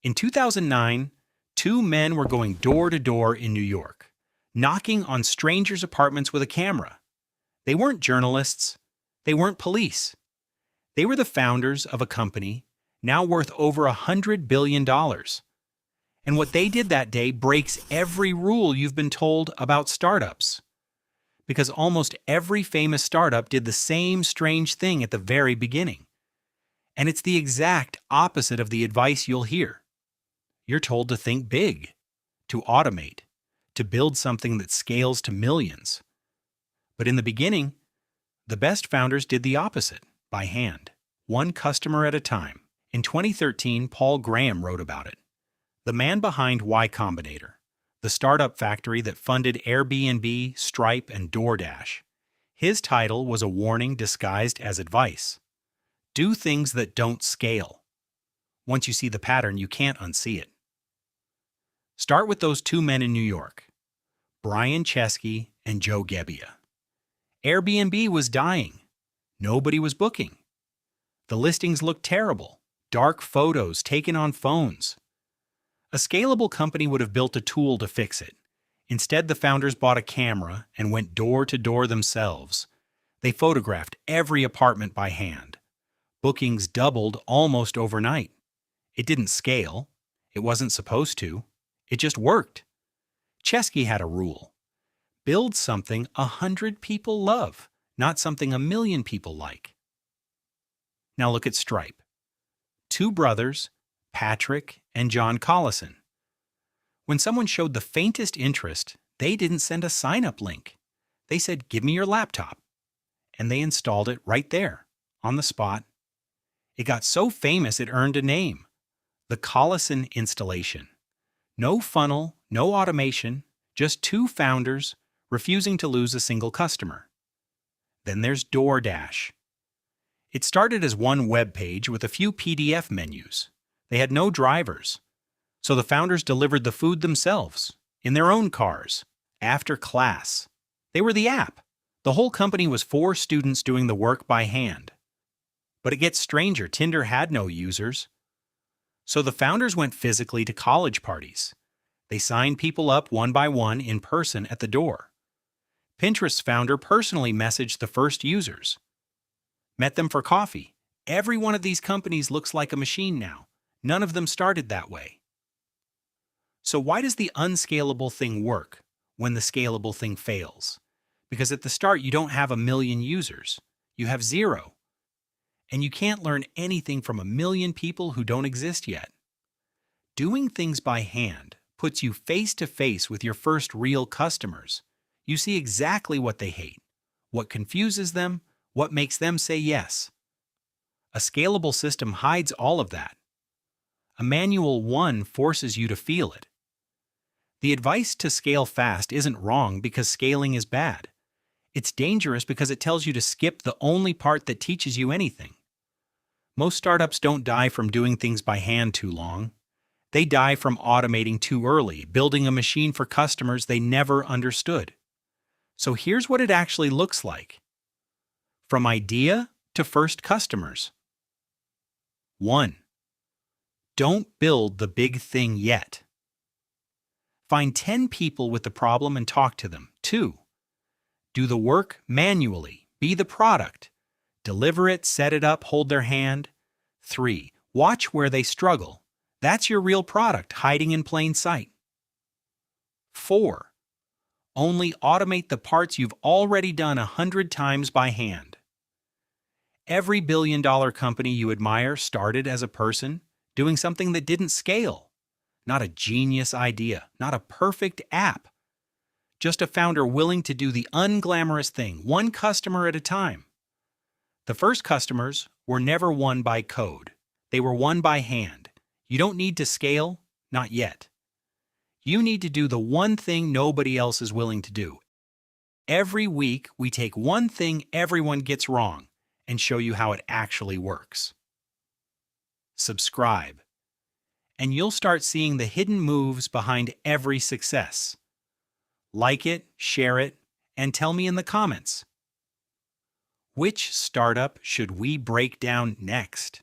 In 2009, two men were going door to door in New York, knocking on strangers' apartments with a camera. They weren't journalists. They weren't police. They were the founders of a company now worth over $100 billion. And what they did that day breaks every rule you've been told about startups. Because almost every famous startup did the same strange thing at the very beginning. And it's the exact opposite of the advice you'll hear. You're told to think big, to automate, to build something that scales to millions. But in the beginning, the best founders did the opposite, by hand, one customer at a time. In 2013, Paul Graham wrote about it. The man behind Y Combinator, the startup factory that funded Airbnb, Stripe, and DoorDash. His title was a warning disguised as advice. Do things that don't scale. Once you see the pattern, you can't unsee it. Start with those two men in New York, Brian Chesky and Joe Gebbia. Airbnb was dying. Nobody was booking. The listings looked terrible, dark photos taken on phones. A scalable company would have built a tool to fix it. Instead, the founders bought a camera and went door to door themselves. They photographed every apartment by hand. Bookings doubled almost overnight. It didn't scale. It wasn't supposed to. It just worked. Chesky had a rule. Build something 100 people love, not something 1,000,000 people like. Now look at Stripe. Two brothers, Patrick and John Collison. When someone showed the faintest interest, they didn't send a sign-up link. They said, "Give me your laptop." And they installed it right there, on the spot. It got so famous it earned a name, the Collison installation. No funnel, no automation, just two founders refusing to lose a single customer. Then there's DoorDash. It started as one web page with a few PDF menus. They had no drivers, so the founders delivered the food themselves, in their own cars, after class. They were the app. The whole company was 4 students doing the work by hand. But it gets stranger. Tinder had no users. So the founders went physically to college parties. They signed people up one by one in person at the door. Pinterest's founder personally messaged the first users. Met them for coffee. Every one of these companies looks like a machine now. None of them started that way. So why does the unscalable thing work when the scalable thing fails? Because at the start you don't have 1,000,000 users. You have 0. And you can't learn anything from 1,000,000 people who don't exist yet. Doing things by hand puts you face to face with your first real customers. You see exactly what they hate, what confuses them, what makes them say yes. A scalable system hides all of that. A manual one forces you to feel it. The advice to scale fast isn't wrong because scaling is bad. It's dangerous because it tells you to skip the only part that teaches you anything. Most startups don't die from doing things by hand too long. They die from automating too early, building a machine for customers they never understood. So here's what it actually looks like. From idea to first customers. 1. Don't build the big thing yet. Find 10 people with the problem and talk to them. 2. Do the work manually. Be the product. Deliver it, set it up, hold their hand. 3. Watch where they struggle. That's your real product hiding in plain sight. 4. Only automate the parts you've already done 100 times by hand. Every billion-dollar company you admire started as a person doing something that didn't scale. Not a genius idea, not a perfect app. Just a founder willing to do the unglamorous thing, one customer at a time. The first customers were never won by code. They were won by hand. You don't need to scale, not yet. You need to do the one thing nobody else is willing to do. Every week, we take one thing everyone gets wrong and show you how it actually works. Subscribe, and you'll start seeing the hidden moves behind every success. Like it, share it, and tell me in the comments. Which startup should we break down next?